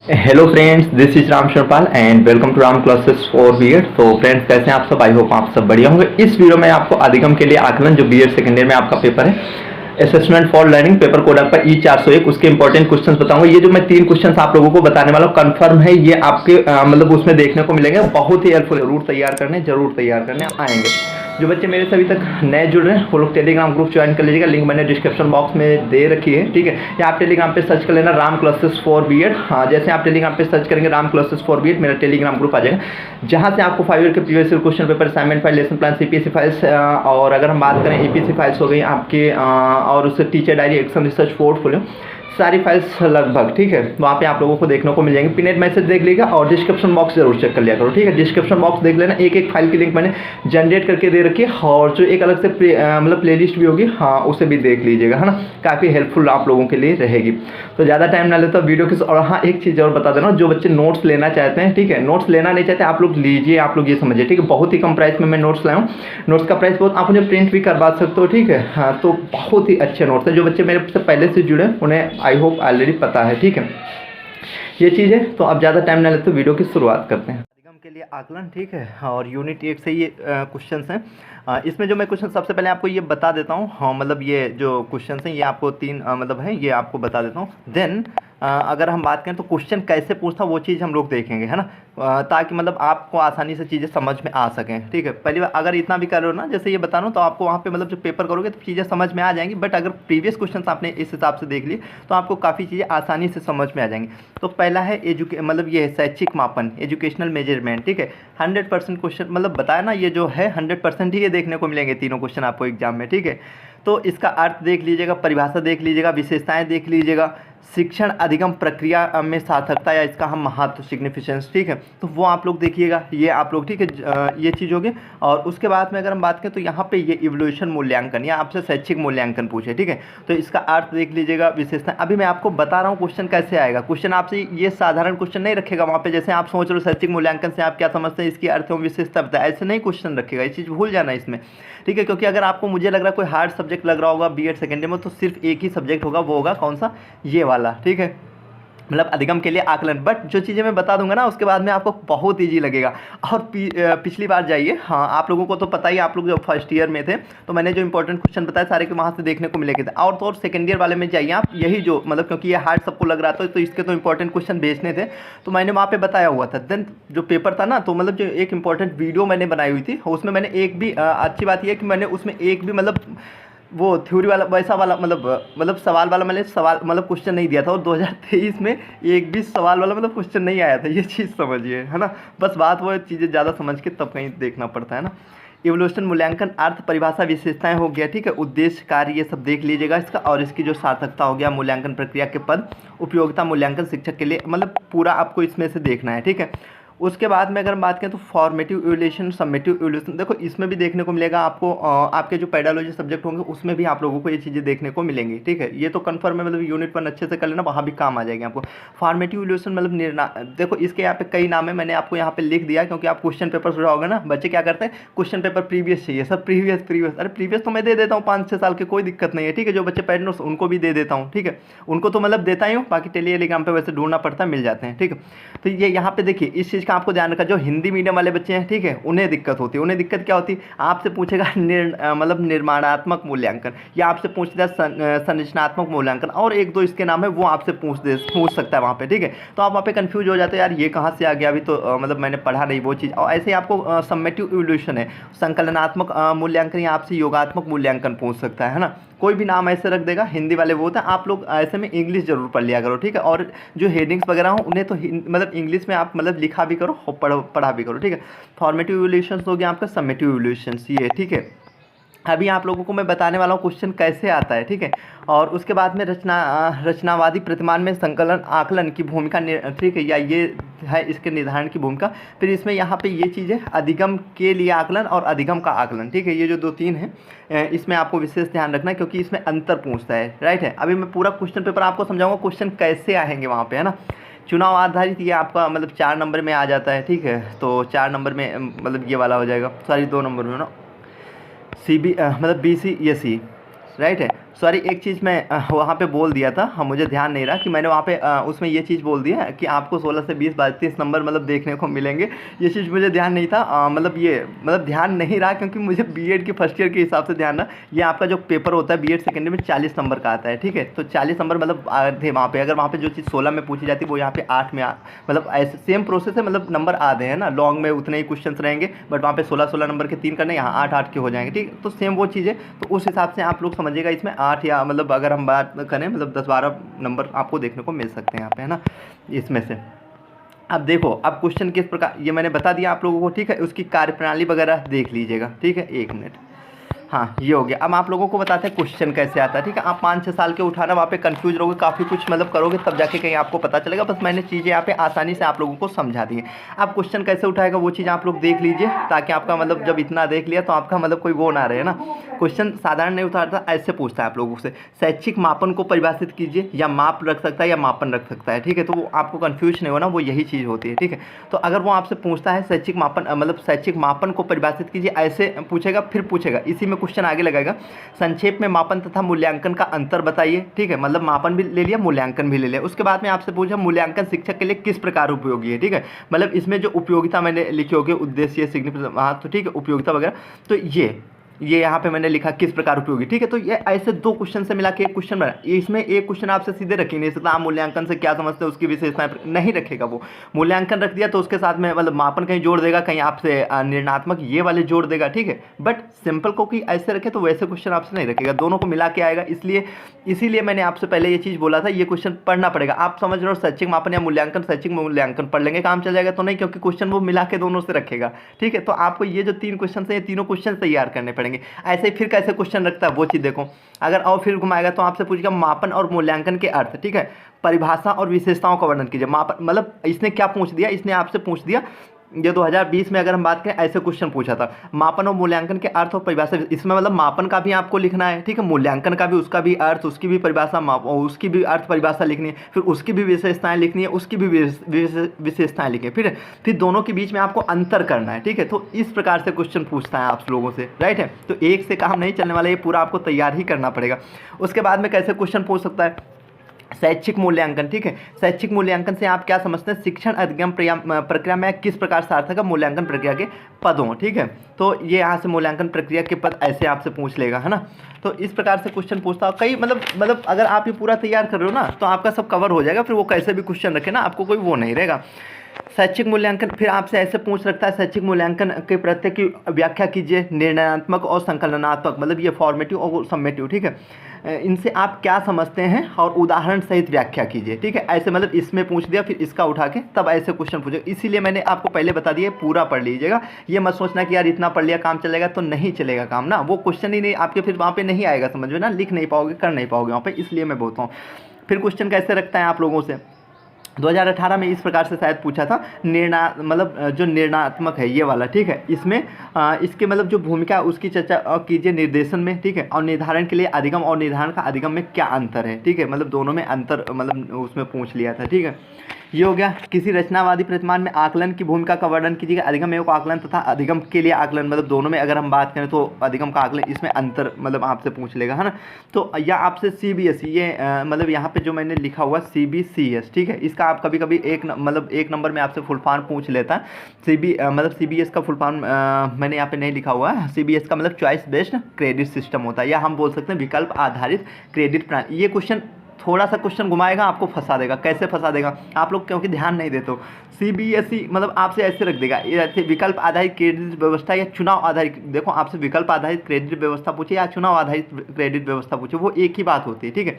Hello friends, this is Ram Sharpal and welcome to Ram classes for BEd. तो friends, कैसे हैं आप सब? आई होप आप सब बढ़िया होंगे। इस वीडियो में आपको अधिगम के लिए आकलन, जो बीएड सेकेंड ईयर में आपका पेपर है, assessment for learning paper code आपका E401, उसके इंपॉर्टेंट क्वेश्चंस बताऊंगा। ये जो मैं 3 क्वेश्चंस आप लोगों को बताने वाला हूँ, कंफर्म है ये आपके मतलब उसमें देखने को मिलेंगे। बहुत ही हेल्पफुल, जरूर तैयार करने आएंगे। जो बच्चे मेरे से अभी तक नए जुड़ रहे हैं वो लोग टेलीग्राम ग्रुप ज्वाइन कर लीजिएगा, लिंक मैंने डिस्क्रिप्शन बॉक्स में दे रखी है, ठीक है। या आप टेलीग्राम पे सर्च कर लेना राम क्लासेस फॉर बीएड। हाँ, जैसे आप टेलीग्राम पे सर्च करेंगे राम क्लासेस फॉर बीएड, मेरा टेलीग्राम ग्रुप आ जाएगा, जहाँ से आपको 5 ईयर के previous question paper, assignment file, lesson plan, CPSC files, और अगर हम बात करें ईपीसी फाइल्स हो गई आपके, और उससे teacher diary, action research portfolio, सारी फाइल्स लगभग, ठीक है, वहाँ पे आप लोगों को देखने को मिल जाएंगे। पिनेट मैसेज देख लीजिएगा और डिस्क्रिप्शन बॉक्स जरूर चेक कर लिया करो, ठीक है। डिस्क्रिप्शन बॉक्स देख लेना, एक एक फाइल की लिंक मैंने जनरेट करके दे रखी है, और जो एक अलग से मतलब प्लेलिस्ट भी होगी, हाँ, उसे भी देख लीजिएगा, है ना। काफ़ी हेल्पफुल आप लोगों के लिए रहेगी। तो ज़्यादा टाइम ना लेता वीडियो की। और हाँ, एक चीज़ और बता देना, जो बच्चे नोट्स लेना चाहते हैं, ठीक है, नोट्स लेना नहीं चाहते आप लोग लीजिए, आप लोग ये समझिए, ठीक है। बहुत ही कम प्राइस में मैं नोट्स लाया हूँ। नोट्स का प्राइस बहुत, आप मुझे प्रिंट भी करवा सकते हो, ठीक है। हाँ, तो बहुत ही अच्छे नोट्स है। जो बच्चे मेरे से पहले से जुड़े उन्हें आई होप ऑलरेडी पता है, ठीक है, ये चीज़ है। तो अब ज़्यादा टाइम ना लेते वीडियो की शुरुआत करते हैं। अधिगम के लिए आकलन, ठीक है, और यूनिट 1 से ये क्वेश्चन हैं। इसमें जो मैं क्वेश्चन सबसे पहले आपको ये बता देता हूँ, हाँ, मतलब ये जो क्वेश्चन हैं ये आपको 3 मतलब है, ये आपको बता देता हूँ। देन अगर हम बात करें तो क्वेश्चन कैसे पूछता वो चीज़ हम लोग देखेंगे, है ना, ताकि मतलब आपको आसानी से चीज़ें समझ में आ सकें, ठीक है। पहली बार अगर इतना भी कर रहे हो ना, जैसे ये बता रहा हूँ, तो आपको वहाँ पे मतलब जो पेपर करोगे तो चीज़ें समझ में आ जाएंगी। बट अगर प्रीवियस क्वेश्चन आपने इस हिसाब से देख लिए तो आपको काफ़ी चीज़ें आसानी से समझ में आ जाएंगी। तो पहला है मतलब ये है शैक्षिक मापन, एजुकेशनल मेजरमेंट, ठीक है। 100% क्वेश्चन मतलब बताया ना, ये जो है 100% ही ये देखने को मिलेंगे तीनों क्वेश्चन आपको एग्जाम में, ठीक है। तो इसका अर्थ देख लीजिएगा, परिभाषा देख लीजिएगा, विशेषताएं देख लीजिएगा, शिक्षण अधिगम प्रक्रिया में सार्थकता या इसका हम महत्व, सिग्निफिकेंस, ठीक है, तो वो आप लोग देखिएगा, ये आप लोग, ठीक है, ये चीज़ होगी। और उसके बाद में अगर हम बात करें तो यहाँ पे ये इवोल्यूशन मूल्यांकन या आपसे शैक्षिक मूल्यांकन पूछे, ठीक है, तो इसका अर्थ देख लीजिएगा, विशेषता। अभी मैं आपको बता रहा हूँ क्वेश्चन कैसे आएगा। क्वेश्चन आपसे ये साधारण क्वेश्चन नहीं रखेगा वहाँ पे, जैसे आप सोच रहे हो शैक्षिक मूल्यांकन से आप क्या समझते हैं, इसकी अर्थ एवं विशेषता बताए, ऐसे नहीं क्वेश्चन रखेगा, ये चीज़ भूल जाना इसमें, ठीक है। क्योंकि अगर आपको, मुझे लग रहा है, कोई हार्ड सब्जेक्ट लग रहा होगा बीएड सेकेंड ईयर में, तो सिर्फ एक ही सब्जेक्ट होगा, वो होगा कौन सा, ये वाला, ठीक है, मतलब अधिगम के लिए आकलन। बट जो चीज़ें मैं बता दूंगा ना, उसके बाद में आपको बहुत ईजी लगेगा। और पिछली बार जाइए, हाँ, आप लोगों को तो पता ही, आप लोग जब फर्स्ट ईयर में थे तो मैंने जो इंपॉर्टेंट क्वेश्चन बताए सारे के वहाँ से देखने को मिलेंगे। और तो और सेकेंड ईयर वाले में जाइए आप, यही जो मतलब, क्योंकि ये हार्ड सबको लग रहा था तो इसके तो इंपॉर्टेंट क्वेश्चन भेजने थे, तो मैंने वहाँ पर बताया हुआ था। देन जो पेपर था ना, तो मतलब जो एक इंपॉर्टेंट वीडियो मैंने बनाई हुई थी, उसमें मैंने एक भी अच्छी बात यह है कि मैंने उसमें एक भी मतलब वो थ्योरी वाला वैसा वाला मतलब सवाल वाला मैंने सवाल मतलब क्वेश्चन नहीं दिया था। और 2023 में एक भी सवाल वाला मतलब क्वेश्चन नहीं आया था, ये चीज़ समझिए, है ना। बस बात वो चीज़ें ज़्यादा समझ के तब कहीं देखना पड़ता है ना। इवोल्यूशन मूल्यांकन, अर्थ, परिभाषा, विशेषताएं हो गया, ठीक है, उद्देश्य, कार्य, ये सब देख लीजिएगा इसका। और इसकी जो सार्थकता हो गया, मूल्यांकन प्रक्रिया के पद, उपयोगिता, मूल्यांकन शिक्षक के लिए, मतलब पूरा आपको इसमें से देखना है, ठीक है। उसके बाद में अगर हम बात करें तो फॉर्मेटिव इवोल्यूशन, समेटिव इवोल्यूशन, देखो इसमें भी देखने को मिलेगा आपको। आपके जो पेडालॉजी सब्जेक्ट होंगे उसमें भी आप लोगों को ये चीज़ें देखने को मिलेंगी, ठीक है। ये तो कन्फर्म है, मतलब यूनिट 1 अच्छे से कर लेना, वहाँ भी काम आ जाएंगे आपको। फॉर्मेटिव इवोल्यूशन मतलब देखो इसके यहाँ पे कई नाम है, मैंने आपको यहाँ पे लिख दिया, क्योंकि आप क्वेश्चन पेपर सुना होगा ना, बच्चे क्या करते हैं, क्वेश्चन पेपर प्रीवियस चाहिए, सब प्रीवियस प्रीवियस। अरे प्रीवियस तो मैं दे देता हूँ 5-6 साल के, कोई दिक्कत नहीं है, ठीक है। जो बच्चे पैड नोट्स उनको भी दे देता हूँ, ठीक है, उनको तो मतलब देता ही हूँ, बाकी टेलीग्राम पे वैसे ढूंढना पड़ता है, मिल जाते हैं, ठीक है। तो ये यहाँ पे देखिए, इस चीज़ का आपको ध्यान रखा, जो हिंदी मीडियम वाले बच्चे हैं, ठीक है, उन्हें दिक्कत होती है। उन्हें दिक्कत क्या होती है, आपसे पूछेगा मतलब निर्माणात्मक मूल्यांकन, या आपसे पूछता है संरचनात्मक मूल्यांकन, और एक दो इसके नाम है, वो आपसे पूछ सकता है वहाँ पे, ठीक है। तो आप वहाँ पे कंफ्यूज हो जाते हैं, यार ये कहाँ से आ गया, अभी तो मतलब मैंने पढ़ा नहीं वो चीज़। और ऐसे ही आपको समेटिव इवोल्यूशन है, संकलनात्मक मूल्यांकन, या आपसे योगात्मक मूल्यांकन पूछ सकता है ना। कोई भी नाम ऐसे रख देगा, हिंदी वाले वो होता है। आप लोग ऐसे में इंग्लिश जरूर पढ़ लिया करो, ठीक है। और जो हेडिंग्स वगैरह हो उन्हें तो मतलब इंग्लिश में आप मतलब लिखा भी करो और पढ़ा भी करो, ठीक है। फॉर्मेटिव इवोल्यूशंस हो गया आपका, समेटिव इवोल्यूशंस, ये, ठीक है। अभी आप लोगों को मैं बताने वाला हूँ क्वेश्चन कैसे आता है, ठीक है। और उसके बाद में रचनावादी प्रतिमान में संकलन आकलन की भूमिका, ठीक है, या ये है इसके निर्धारण की भूमिका। फिर इसमें यहाँ पे ये चीज़ है, अधिगम के लिए आकलन और अधिगम का आकलन, ठीक है। ये जो 2-3 हैं, इसमें आपको विशेष ध्यान रखना है, क्योंकि इसमें अंतर पूछता है, राइट है। अभी मैं पूरा क्वेश्चन पेपर आपको समझाऊंगा, क्वेश्चन कैसे आएंगे वहाँ पे, है ना। चुनाव आधारित, ये आपका मतलब 4 नंबर में आ जाता है, ठीक है। तो 4 नंबर में मतलब ये वाला हो जाएगा, सॉरी 2 नंबर में ना, मतलब BC ये C, राइट है। सॉरी एक चीज़ मैं वहाँ पे बोल दिया था, हाँ मुझे ध्यान नहीं रहा कि मैंने वहाँ पे उसमें ये चीज़ बोल दिया कि आपको 16 से 20 32 नंबर मतलब देखने को मिलेंगे। ये चीज़ मुझे ध्यान नहीं था, मतलब ये मतलब ध्यान नहीं रहा क्योंकि मुझे बीएड की फर्स्ट ईयर के हिसाब से ध्यान रहा। ये आपका जो पेपर होता है बीएड सेकेंड ईयर में 40 नंबर का आता है, ठीक है। तो 40 नंबर मतलब थे वहाँ पे, अगर वहाँ पे जो चीज़ 16 में पूछी जाती है वो यहाँ पे 8 में मतलब ऐसे सेम प्रोसेस है, मतलब नंबर आधे हैं ना, लॉन्ग में उतने ही क्वेश्चन रहेंगे बट वहाँ पे 16 नंबर के 3 करने, यहाँ 8 के हो जाएंगे, ठीक। तो सेम वो चीज़ है, तो उस हिसाब से आप लोग समझिएगा इसमें 8 या मतलब अगर हम बात करें मतलब 10-12 नंबर आपको देखने को मिल सकते हैं यहाँ पे, है ना, इसमें से। अब देखो अब क्वेश्चन किस प्रकार, ये मैंने बता दिया आप लोगों को, ठीक है। उसकी कार्यप्रणाली वगैरह देख लीजिएगा, ठीक है। 1 मिनट, हाँ ये हो गया। अब आप लोगों को बताते हैं क्वेश्चन कैसे आता है, ठीक है। आप 5-6 साल के उठाना, वहाँ पे कंफ्यूज रहोगे, काफ़ी कुछ मतलब करोगे तब जाके कहीं आपको पता चलेगा। बस मैंने चीज़ें यहाँ पे आसानी से आप लोगों को समझा दी है। अब क्वेश्चन कैसे उठाएगा वो चीज़ आप लोग देख लीजिए, ताकि आपका मतलब जब इतना देख लिया तो आपका मतलब कोई वो ना रहे ना। क्वेश्चन साधारण नहीं उठाता, ऐसे पूछता है आप लोगों से, शैक्षिक मापन को परिभाषित कीजिए, या माप रख सकता है या मापन रख सकता है, ठीक है। तो वो आपको कन्फ्यूज नहीं होना, वो यही चीज़ होती है, ठीक है। तो अगर वो आपसे पूछता है शैक्षिक मापन मतलब शैक्षिक मापन को परिभाषित कीजिए, ऐसे पूछेगा, फिर पूछेगा इसी में क्वेश्चन आगे लगाएगा, संक्षेप में मापन तथा मूल्यांकन का अंतर बताइए, ठीक है। मतलब मापन भी ले लिया, मूल्यांकन भी ले लिया। उसके बाद में आपसे पूछा मूल्यांकन शिक्षक के लिए किस प्रकार उपयोगी है, ठीक है। मतलब इसमें जो उपयोगिता मैंने लिखी होगी, उद्देश्य, सिग्निफिकेंस, हाँ तो ठीक है, उपयोगिता वगैरह, तो ये यहाँ पे मैंने लिखा किस प्रकार उपयोगी, ठीक है। तो ये ऐसे 2 क्वेश्चन से मिला के एक क्वेश्चन बना। इसमें एक क्वेश्चन आपसे सीधे रख ही नहीं सकता, आप मूल्यांकन से क्या समझते हो उसकी विशेषताएं नहीं रखेगा वो। मूल्यांकन रख दिया तो उसके साथ में मतलब मापन कहीं जोड़ देगा, कहीं आपसे निर्णयात्मक ये वाले जोड़ देगा, ठीक है। बट सिंपल को कि ऐसे रखे तो वैसे क्वेश्चन आपसे नहीं रखेगा, दोनों को मिला के आएगा। इसीलिए मैंने आपसे पहले ये चीज़ बोला था, ये क्वेश्चन पढ़ना पड़ेगा। आप समझ रहे हो शैक्षिक मापन या मूल्यांकन, शैक्षिक मूल्यांकन पढ़ लेंगे काम चल जाएगा, तो नहीं, क्योंकि क्वेश्चन वो मिला के दोनों से रखेगा, ठीक है। तो आपको ये जो 3 क्वेश्चन है, ये तीनों क्वेश्चन तैयार करने पड़ेंगे। ऐसे फिर कैसे क्वेश्चन रखता है वो चीज़ देखो। अगर और फिर घुमाएगा तो आपसे पूछेगा मापन और मूल्यांकन के अर्थ, ठीक है। परिभाषा और विशेषताओं का वर्णन कीजिए। मापन मतलब इसने क्या पूछ दिया, इसने आपसे पूछ दिया, ये 2020 में अगर हम बात करें ऐसे क्वेश्चन पूछा था, मापन और मूल्यांकन के अर्थ और परिभाषा। इसमें मतलब मापन का भी आपको लिखना है, ठीक है, मूल्यांकन का भी, उसका भी अर्थ, उसकी भी परिभाषा, उसकी भी अर्थ परिभाषा लिखनी है, फिर उसकी भी विशेषताएं लिखनी है, उसकी भी विशेषताएं लिखनी है, फिर दोनों के बीच में आपको अंतर करना है, ठीक है। तो इस प्रकार से क्वेश्चन पूछता है आप लोगों से, राइट है। तो एक से काम नहीं चलने वाला, ये पूरा आपको तैयार ही करना पड़ेगा। उसके बाद में कैसे क्वेश्चन पूछ सकता है, शैक्षिक मूल्यांकन, ठीक है। शैक्षिक मूल्यांकन से आप क्या समझते हैं, शिक्षण अधिगम प्रक्रिया में किस प्रकार सार्थक है मूल्यांकन प्रक्रिया के पदों, ठीक है। तो ये यहाँ से मूल्यांकन प्रक्रिया के पद ऐसे आपसे पूछ लेगा, है ना। तो इस प्रकार से क्वेश्चन पूछता हो कई मतलब अगर आप ये पूरा तैयार कर रहे हो ना तो आपका सब कवर हो जाएगा। फिर वो कैसे भी क्वेश्चन रखे ना, आपको कोई वो नहीं रहेगा। शैक्षिक मूल्यांकन फिर आपसे ऐसे पूछ रखता है, शैक्षिक मूल्यांकन के प्रत्यय की व्याख्या कीजिए, निर्णयात्मक और संकलनात्मक, मतलब ये फॉर्मेटिव और समेटिव, ठीक है। इनसे आप क्या समझते हैं और उदाहरण सहित व्याख्या कीजिए, ठीक है। ऐसे मतलब इसमें पूछ दिया, फिर इसका उठा के तब ऐसे क्वेश्चन पूछे। इसीलिए मैंने आपको पहले बता दिया पूरा पढ़ लीजिएगा। ये मत सोचना कि यार इतना पढ़ लिया काम चलेगा, तो नहीं चलेगा काम ना। वो क्वेश्चन ही नहीं आपके फिर वहाँ पे नहीं आएगा समझ में ना, लिख नहीं पाओगे, कर नहीं पाओगे वहाँ पे, इसलिए मैं बोलता हूँ। फिर क्वेश्चन कैसे रखता है आप लोगों से, 2018 में इस प्रकार से शायद पूछा था, मतलब जो निर्णयात्मक है ये वाला, ठीक है। इसमें इसके मतलब जो भूमिका उसकी चर्चा कीजिए निर्देशन में, ठीक है। और निर्धारण के लिए अधिगम और निर्धारण का अधिगम में क्या अंतर है, ठीक है। मतलब दोनों में अंतर मतलब उसमें पूछ लिया था, ठीक है। ये हो गया। किसी रचनावादी प्रतिमान में आकलन की भूमिका का वर्णन कीजिएगा। अधिगम एवं आकलन तथा अधिगम के लिए आकलन, मतलब दोनों में अगर हम बात करें तो अधिगम का आकलन, इसमें अंतर मतलब आपसे पूछ लेगा, है ना। तो या आपसे CBSE, ये मतलब यहाँ पे जो मैंने लिखा हुआ CBCS, ठीक है। इसका आप कभी कभी मतलब एक नंबर में आपसे फुल फॉर्म पूछ लेता है। मतलब CBS का फुल फॉर्म मैंने यहाँ पे नहीं लिखा हुआ है। CBS का मतलब चॉइस बेस्ड क्रेडिट सिस्टम होता है, या हम बोल सकते हैं विकल्प आधारित क्रेडिट प्रणाली। ये क्वेश्चन थोड़ा सा क्वेश्चन घुमाएगा, आपको फंसा देगा। कैसे फंसा देगा, आप लोग क्योंकि ध्यान नहीं देते हो। CBSE मतलब आपसे ऐसे रख देगा, ये ऐसे विकल्प आधारित क्रेडिट व्यवस्था या चुनाव आधारित, देखो आपसे विकल्प आधारित क्रेडिट व्यवस्था पूछे या चुनाव आधारित क्रेडिट व्यवस्था पूछे, वो एक ही बात होती है, ठीक है।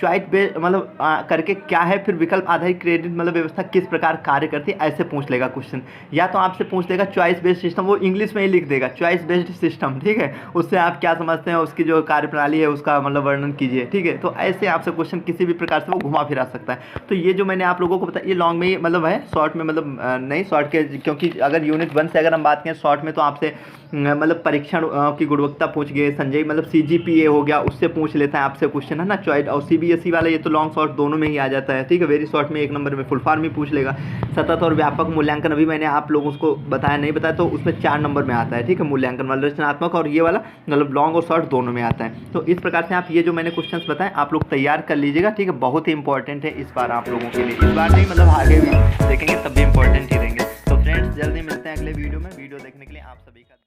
चॉइस बेस्ड मतलब करके क्या है, फिर विकल्प आधारित क्रेडिट मतलब व्यवस्था किस प्रकार कार्य करती है, ऐसे पूछ लेगा क्वेश्चन। या तो आपसे पूछ लेगा चॉइस बेस्ड सिस्टम, वो इंग्लिश में ही लिख देगा चॉइस बेस्ड सिस्टम, ठीक है। उससे आप क्या समझते हैं, उसकी जो कार्यप्रणाली है उसका मतलब वर्णन कीजिए, ठीक है। तो ऐसे आपसे क्वेश्चन किसी भी प्रकार से वो घुमा फिरा सकता है। तो ये जो मैंने आप लोगों को बताया ये लॉन्ग में ही मतलब है, शॉर्ट में मतलब नहीं शॉर्ट के, क्योंकि अगर यूनिट 1 से अगर हम बात करें शॉर्ट में तो आपसे मतलब परीक्षण की गुणवत्ता पूछ गए संजय, मतलब CGPA हो गया उससे पूछ लेता है आपसे क्वेश्चन, है ना। चॉइस और CBSE वाला ये तो लॉन्ग शॉर्ट दोनों में ही आ जाता है, ठीक है। वेरी शॉर्ट में 1 नंबर में फुल फॉर्म ही पूछ लेगा। सतत और व्यापक मूल्यांकन अभी मैंने आप लोगों को बताया नहीं बताया, तो उसमें 4 नंबर में आता है, ठीक है। मूल्यांकन वाला रचनात्मक और ये वाला मतलब लॉन्ग और शॉर्ट दोनों में आता है। तो इस प्रकार से आप ये जो मैंने क्वेश्चंस बताए आप लोग तैयार कर लीजिएगा, ठीक है। बहुत ही इंपॉर्टेंट है इस बार आप लोगों के लिए, इस बार नहीं मतलब आगे भी देखेंगे तब भी इंपॉर्टेंट ही रहेंगे। तो फ्रेंड्स जल्दी मिलते हैं अगले वीडियो में। वीडियो देखने के लिए आप सभी का